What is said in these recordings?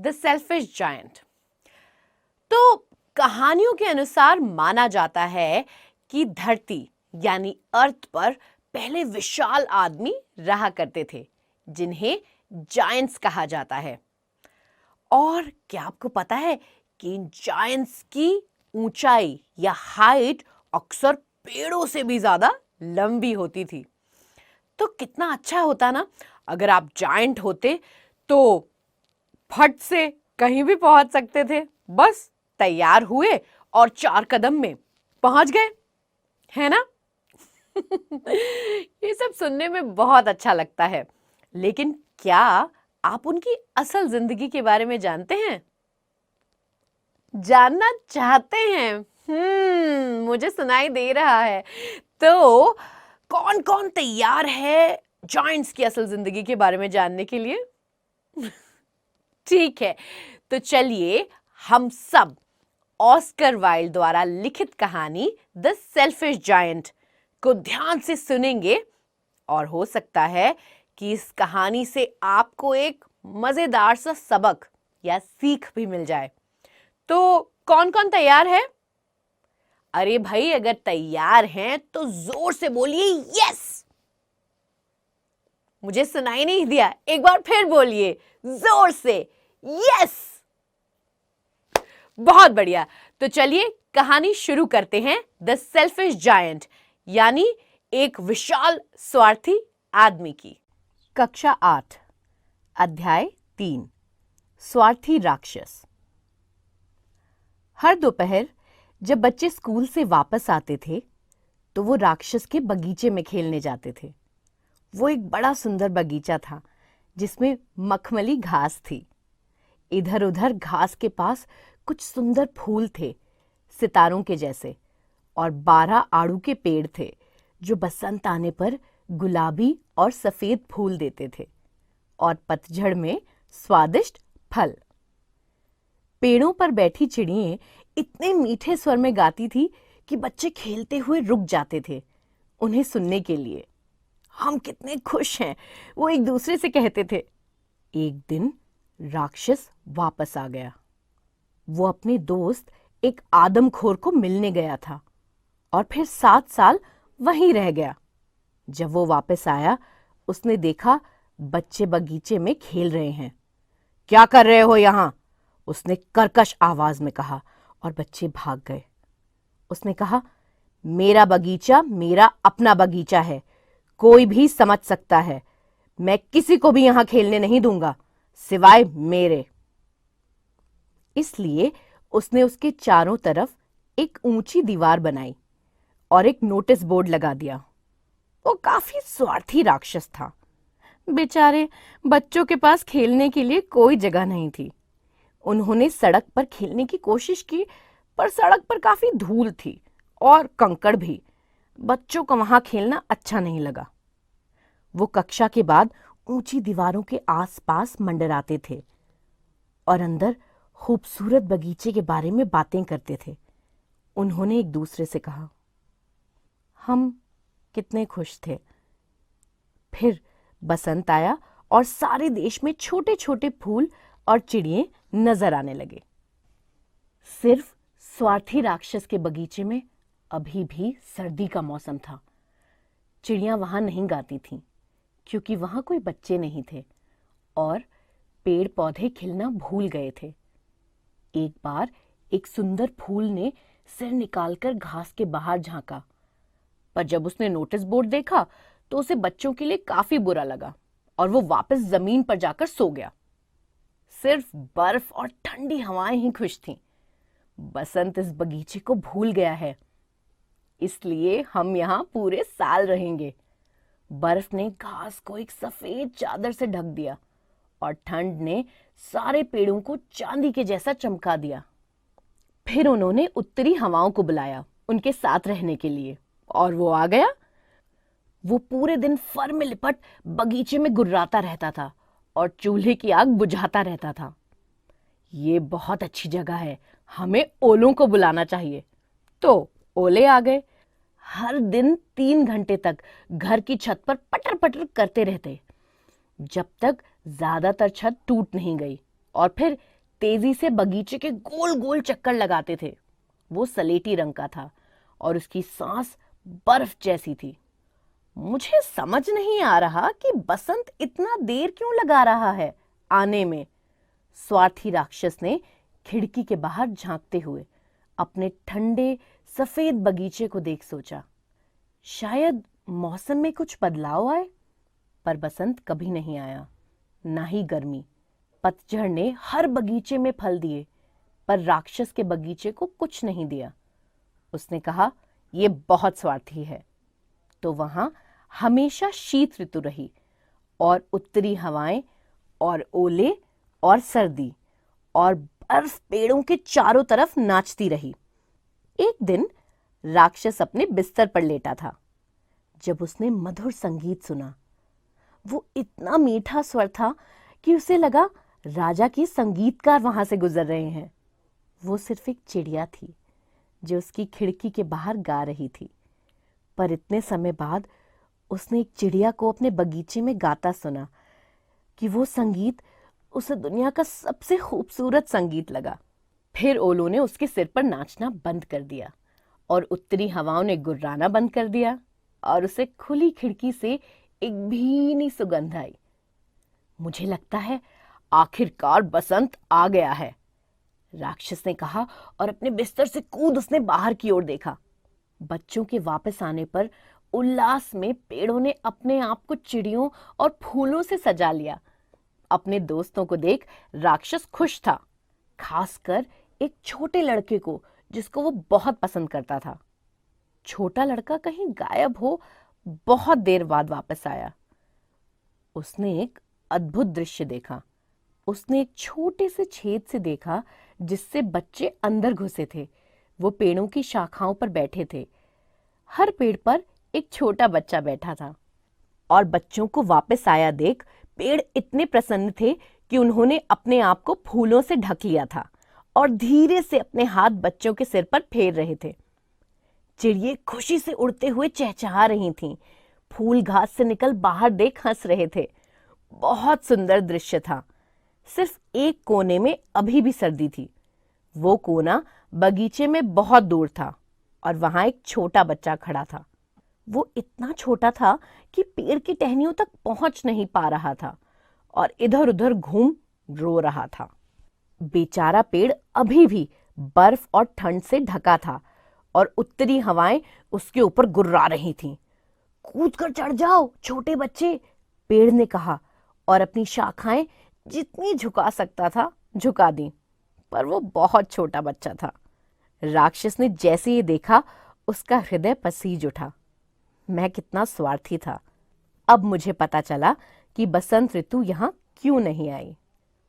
The selfish giant. तो कहानियों के अनुसार माना जाता है कि धरती यानी अर्थ पर पहले विशाल आदमी रहा करते थे जिन्हें जायंट्स कहा जाता है। और क्या आपको पता है कि इन जायंट्स की ऊंचाई या हाइट अक्सर पेड़ों से भी ज्यादा लंबी होती थी। तो कितना अच्छा होता ना अगर आप जायंट होते तो फट से कहीं भी पहुंच सकते थे, बस तैयार हुए और 4 कदम में पहुंच गए, है ना? ये सब सुनने में बहुत अच्छा लगता है, लेकिन क्या आप उनकी असल जिंदगी के बारे में जानते हैं? जानना चाहते हैं? मुझे सुनाई दे रहा है। तो कौन कौन तैयार है जायंट्स की असल जिंदगी के बारे में जानने के लिए? ठीक है, तो चलिए हम सब ऑस्कर वाइल्ड द्वारा लिखित कहानी द सेल्फिश जायंट को ध्यान से सुनेंगे और हो सकता है कि इस कहानी से आपको एक मजेदार सा सबक या सीख भी मिल जाए। तो कौन कौन तैयार है? अरे भाई, अगर तैयार हैं तो जोर से बोलिए यस। मुझे सुनाई नहीं दिया, एक बार फिर बोलिए जोर से यस। बहुत बढ़िया। तो चलिए कहानी शुरू करते हैं द सेल्फिश जायंट यानी एक विशाल स्वार्थी आदमी की। कक्षा 8 अध्याय 3 स्वार्थी राक्षस। हर दोपहर जब बच्चे स्कूल से वापस आते थे तो वो राक्षस के बगीचे में खेलने जाते थे। वो एक बड़ा सुंदर बगीचा था जिसमें मखमली घास थी। इधर उधर घास के पास कुछ सुंदर फूल थे, सितारों के जैसे, और 12 आड़ू के पेड़ थे जो बसंत आने पर गुलाबी और सफेद फूल देते थे, और पतझड़ में स्वादिष्ट फल। पेड़ों पर बैठी चिड़ियां इतने मीठे स्वर में गाती थी कि बच्चे खेलते हुए रुक जाते थे उन्हें सुनने के लिए। हम कितने खुश हैं, वो एक दूसरे से कहते थे। एक दिन राक्षस वापस आ गया। वो अपने दोस्त एक आदमखोर को मिलने गया था और फिर 7 साल वहीं रह गया। जब वो वापस आया उसने देखा बच्चे बगीचे में खेल रहे हैं। क्या कर रहे हो यहां? उसने कर्कश आवाज में कहा और बच्चे भाग गए। उसने कहा, मेरा बगीचा मेरा अपना बगीचा है, कोई भी समझ सकता है। मैं किसी को भी यहां खेलने नहीं दूंगा सिवाय मेरे। इसलिए उसने उसके चारों तरफ एक ऊंची दीवार बनाई और एक नोटिस बोर्ड लगा दिया। वो काफी स्वार्थी राक्षस था। बेचारे बच्चों के पास खेलने के लिए कोई जगह नहीं थी। उन्होंने सड़क पर खेलने की कोशिश की, पर सड़क पर काफी धूल थी और कंकड़ भी। बच्चों को वहां खेलना अच्छा नहीं लगा। वो कक्षा के बाद ऊंची दीवारों के आसपास मंडराते थे और अंदर खूबसूरत बगीचे के बारे में बातें करते थे। उन्होंने एक दूसरे से कहा, हम कितने खुश थे। फिर बसंत आया और सारे देश में छोटे छोटे फूल और चिड़ियां नजर आने लगे। सिर्फ स्वार्थी राक्षस के बगीचे में अभी भी सर्दी का मौसम था। चिड़ियां वहां नहीं गाती थीं क्योंकि वहां कोई बच्चे नहीं थे और पेड़ पौधे खिलना भूल गए थे। एक बार एक सुंदर फूल ने सिर निकालकर घास के बाहर झांका, पर जब उसने नोटिस बोर्ड देखा तो उसे बच्चों के लिए काफी बुरा लगा और वो वापस जमीन पर जाकर सो गया। सिर्फ बर्फ और ठंडी हवाएं ही खुश थीं। बसंत इस बगीचे को भूल गया है, इसलिए हम यहाँ पूरे साल रहेंगे। बर्फ ने घास को एक सफेद चादर से ढक दिया और ठंड ने सारे पेड़ों को चांदी के जैसा चमका दिया। फिर उन्होंने उत्तरी हवाओं को बुलाया उनके साथ रहने के लिए, और वो आ गया। वो पूरे दिन फर में लिपट बगीचे में गुर्राता रहता था और चूल्हे की आग बुझाता रहता था। ये बहुत अच्छी जगह है, हमें ओलों को बुलाना चाहिए। तो ओले आ गए। हर दिन 3 घंटे तक घर की छत पर पटर पटर करते रहते जब तक ज्यादातर छत टूट नहीं गई, और फिर तेजी से बगीचे के गोल गोल चक्कर लगाते थे। वो सलेटी रंग का था और उसकी सांस बर्फ जैसी थी। मुझे समझ नहीं आ रहा कि बसंत इतना देर क्यों लगा रहा है आने में। स्वार्थी राक्षस ने खिड़की के बाहर झांकते हुए अपने ठंडे सफेद बगीचे को देख सोचा, शायद मौसम में कुछ बदलाव आए। पर बसंत कभी नहीं आया, ना ही गर्मी। पतझड़ ने हर बगीचे में फल दिए, पर राक्षस के बगीचे को कुछ नहीं दिया। उसने कहा, ये बहुत स्वार्थी है। तो वहां हमेशा शीत ऋतु रही और उत्तरी हवाएं और ओले और सर्दी और बर्फ पेड़ों के चारों तरफ नाचती रही। एक दिन राक्षस अपने बिस्तर पर लेटा था जब उसने मधुर संगीत सुना। वो इतना मीठा स्वर था कि उसे लगा राजा के संगीतकार वहां से गुजर रहे हैं। वो सिर्फ एक चिड़िया थी जो उसकी खिड़की के बाहर गा रही थी। पर इतने समय बाद उसने एक चिड़िया को अपने बगीचे में गाता सुना कि वो संगीत उसे दुनिया का सबसे खूबसूरत संगीत लगा। फिर ओलों ने उसके सिर पर नाचना बंद कर दिया और उत्तरी हवाओं ने गुर्राना बंद कर दिया और उसे खुली खिड़की से एक भीनी सुगंध आई। मुझे लगता है आखिरकार बसंत आ गया है, राक्षस ने कहा और अपने बिस्तर से कूद उसने बाहर की ओर देखा। बच्चों के वापस आने पर उल्लास में पेड़ों ने अपने आप को चिड़ियों और फूलों से सजा लिया। अपने दोस्तों को देख राक्षस खुश था, खासकर एक छोटे लड़के को जिसको वो बहुत पसंद करता था। छोटा लड़का कहीं गायब हो बहुत देर बाद वापस आया। उसने एक अद्भुत दृश्य देखा। उसने एक छोटे से छेद से देखा जिससे बच्चे अंदर घुसे थे। वो पेड़ों की शाखाओं पर बैठे थे। हर पेड़ पर एक छोटा बच्चा बैठा था और बच्चों को वापस आया देख पेड़ इतने प्रसन्न थे कि उन्होंने अपने आप को फूलों से ढक लिया था और धीरे से अपने हाथ बच्चों के सिर पर फेर रहे थे। चिड़िए खुशी से उड़ते हुए चहचहा रही थीं। फूल घास से निकल बाहर देख हंस रहे थे। बहुत सुंदर दृश्य था। सिर्फ एक कोने में अभी भी सर्दी थी। वो कोना बगीचे में बहुत दूर था और वहां एक छोटा बच्चा खड़ा था। वो इतना छोटा था कि पेड़ की टहनियों तक पहुंच नहीं पा रहा था और इधर उधर घूम रो रहा था। बेचारा पेड़ अभी भी बर्फ और ठंड से ढका था और उत्तरी हवाएं उसके ऊपर गुर्रा रही थीं। कूद कर चढ़ जाओ छोटे बच्चे, पेड़ ने कहा और अपनी शाखाएं जितनी झुका सकता था झुका दी। पर वो बहुत छोटा बच्चा था। राक्षस ने जैसे ये देखा उसका हृदय पसीज उठा। मैं कितना स्वार्थी था। अब मुझे पता चला कि बसंत ऋतु यहाँ क्यों नहीं आई।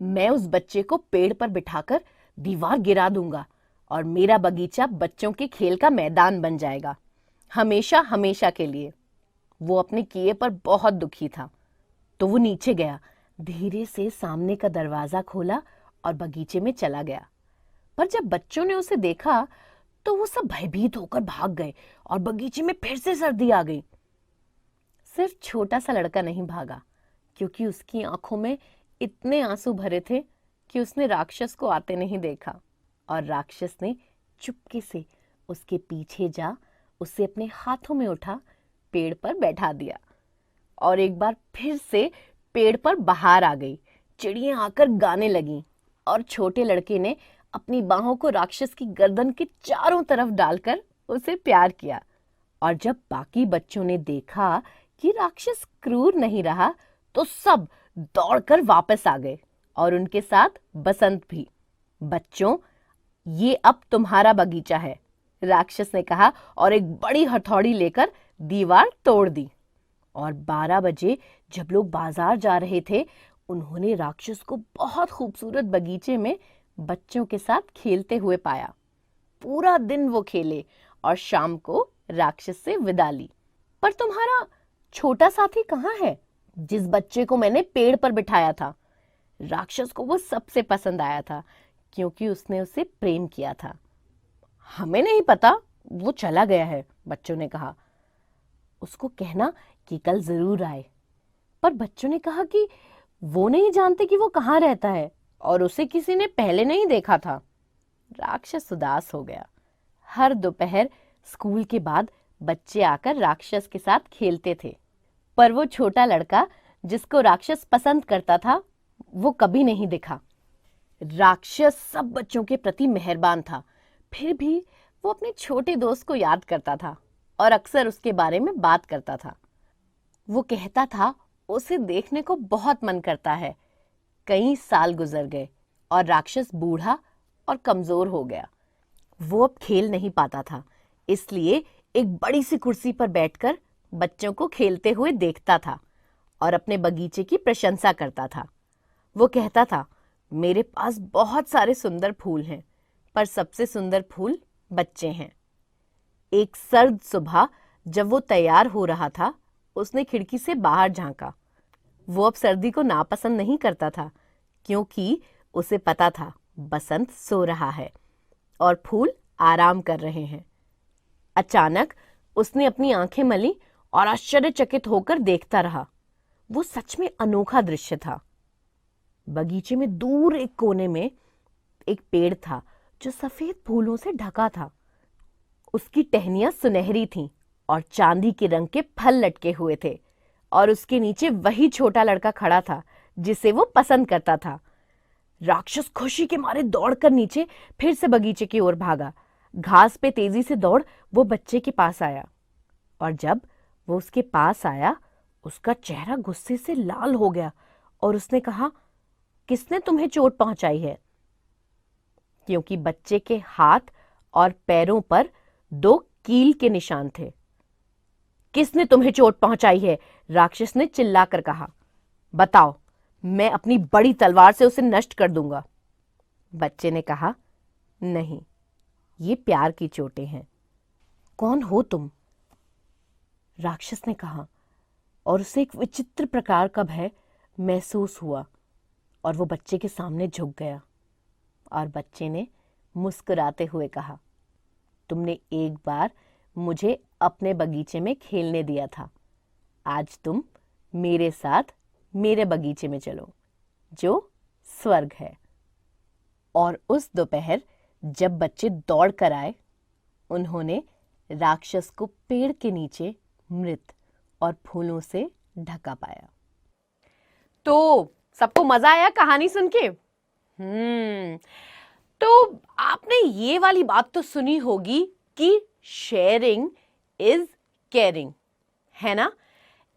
मैं उस बच्चे को पेड़ पर बिठाकर दीवार गिरा दूंगा और मेरा बगीचा बच्चों के खेल का मैदान बन जाएगा, हमेशा हमेशा के लिए। वो अपने किए पर बहुत दुखी था, तो वो नीचे गया, धीरे से सामने का दरवाजा खोला और बगीचे में चला गया। पर जब बच्चों ने उसे देखा तो वो सब भयभीत होकर भाग गए और बगीचे में फिर से सर्दी आ गई। सिर्फ छोटा सा लड़का नहीं भागा, क्योंकि उसकी आंखों में इतने आंसू भरे थे कि उसने राक्षस को आते नहीं देखा और राक्षस ने चुपके से उसके पीछे जा उसे अपने हाथों में उठा पेड़ पर बैठा दिया और एक बार फिर से पेड़ पर बहार आ गई। चिड़ियां आकर गाने लगीं और छोटे लड़के ने अपनी बाहों को राक्षस की गर्दन के चारों तरफ डालकर उसे प्यार किया। और जब बाकी बच्चों ने देखा कि राक्षस क्रूर नहीं रहा तो सब दौड़कर वापस आ गए और उनके साथ बसंत भी। बच्चों, ये अब तुम्हारा बगीचा है, राक्षस ने कहा और एक बड़ी हथौड़ी लेकर दीवार तोड़ दी। और 12 बजे जब लोग बाजार जा रहे थे, उन्होंने राक्षस को बहुत खूबसूरत बगीचे में बच्चों के साथ खेलते हुए पाया। पूरा दिन वो खेले और शाम को राक्षस से विदा ली। पर तुम्हारा छोटा साथी कहाँ है, जिस बच्चे को मैंने पेड़ पर बिठाया था? राक्षस को वो सबसे पसंद आया था क्योंकि उसने उसे प्रेम किया था। हमें नहीं पता, वो चला गया है, बच्चों ने कहा। उसको कहना कि कल जरूर आए। पर बच्चों ने कहा कि वो नहीं जानते कि वो कहाँ रहता है और उसे किसी ने पहले नहीं देखा था। राक्षस उदास हो गया। हर दोपहर स्कूल के बाद बच्चे आकर राक्षस के साथ खेलते थे, पर वो छोटा लड़का जिसको राक्षस पसंद करता था वो कभी नहीं दिखा। राक्षस सब बच्चों के प्रति मेहरबान था, फिर भी वो अपने छोटे दोस्त को याद करता था और अक्सर उसके बारे में बात करता था। वो कहता था उसे देखने को बहुत मन करता है। कई साल गुजर गए और राक्षस बूढ़ा और कमजोर हो गया। वो अब खेल नहीं पाता था, इसलिए एक बड़ी सी कुर्सी पर बैठकर बच्चों को खेलते हुए देखता था और अपने बगीचे की प्रशंसा करता था। वो कहता था, मेरे पास बहुत सारे सुंदर फूल हैं, पर सबसे सुंदर फूल बच्चे हैं। एक सर्द सुबह जब वो तैयार हो रहा था, उसने खिड़की से बाहर झांका। वो अब सर्दी को नापसंद नहीं करता था, क्योंकि उसे पता था बसंत सो रहा है और फूल आराम कर रहे हैं। अचानक उसने अपनी आंखें मली और आश्चर्यचकित होकर देखता रहा। वो सच में अनोखा दृश्य था। बगीचे में दूर एक कोने में एक पेड़ था जो सफेद फूलों से ढका था। उसकी टहनियां सुनहरी थीं और चांदी के रंग के फल लटके हुए थे, और उसके नीचे वही छोटा लड़का खड़ा था जिसे वो पसंद करता था। राक्षस खुशी के मारे दौड़कर नीचे फिर से बगीचे की ओर भागा। घास पे तेजी से दौड़ वो बच्चे के पास आया, और जब वो उसके पास आया उसका चेहरा गुस्से से लाल हो गया और उसने कहा, किसने तुम्हें चोट पहुंचाई है? क्योंकि बच्चे के हाथ और पैरों पर 2 कील के निशान थे। किसने तुम्हें चोट पहुंचाई है? राक्षस ने चिल्लाकर कहा। बताओ, मैं अपनी बड़ी तलवार से उसे नष्ट कर दूंगा। बच्चे ने कहा, नहीं, ये प्यार की चोटें हैं। कौन हो तुम? राक्षस ने कहा, और उसे एक विचित्र प्रकार का भय महसूस हुआ और वो बच्चे के सामने झुक गया। और बच्चे ने मुस्कुराते हुए कहा, तुमने एक बार मुझे अपने बगीचे में खेलने दिया था। आज तुम मेरे साथ मेरे बगीचे में चलो, जो स्वर्ग है। और उस दोपहर जब बच्चे दौड़ कर आए, उन्होंने राक्षस को पेड़ के नीचे मृत और फूलों से ढका पाया। तो सबको मजा आया कहानी सुन के? तो आपने ये वाली बात तो सुनी होगी कि शेयरिंग इज केयरिंग, है ना?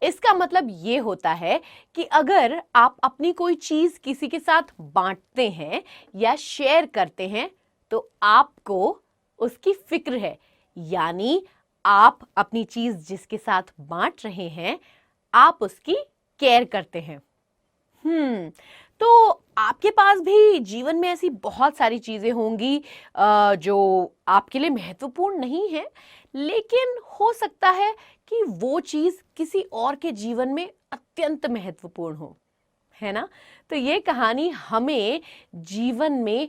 इसका मतलब ये होता है कि अगर आप अपनी कोई चीज किसी के साथ बांटते हैं या शेयर करते हैं तो आपको उसकी फिक्र है, यानी आप अपनी चीज जिसके साथ बांट रहे हैं आप उसकी केयर करते हैं। तो आपके पास भी जीवन में ऐसी बहुत सारी चीजें होंगी जो आपके लिए महत्वपूर्ण नहीं है, लेकिन हो सकता है कि वो चीज किसी और के जीवन में अत्यंत महत्वपूर्ण हो, है ना? तो ये कहानी हमें जीवन में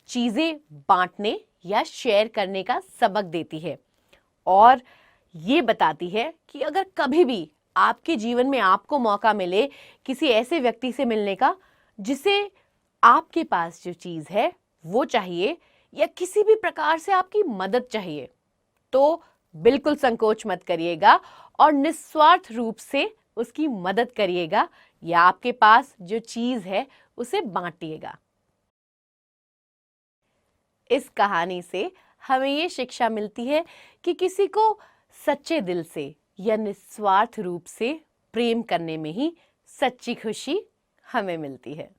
चीजें बांटने या शेयर करने का सबक देती है और ये बताती है कि अगर कभी भी आपके जीवन में आपको मौका मिले किसी ऐसे व्यक्ति से मिलने का जिसे आपके पास जो चीज है वो चाहिए या किसी भी प्रकार से आपकी मदद चाहिए, तो बिल्कुल संकोच मत करिएगा और निस्वार्थ रूप से उसकी मदद करिएगा या आपके पास जो चीज है उसे बांटिएगा। इस कहानी से हमें ये शिक्षा मिलती है कि किसी को सच्चे दिल से या निस्वार्थ रूप से प्रेम करने में ही सच्ची खुशी हमें मिलती है।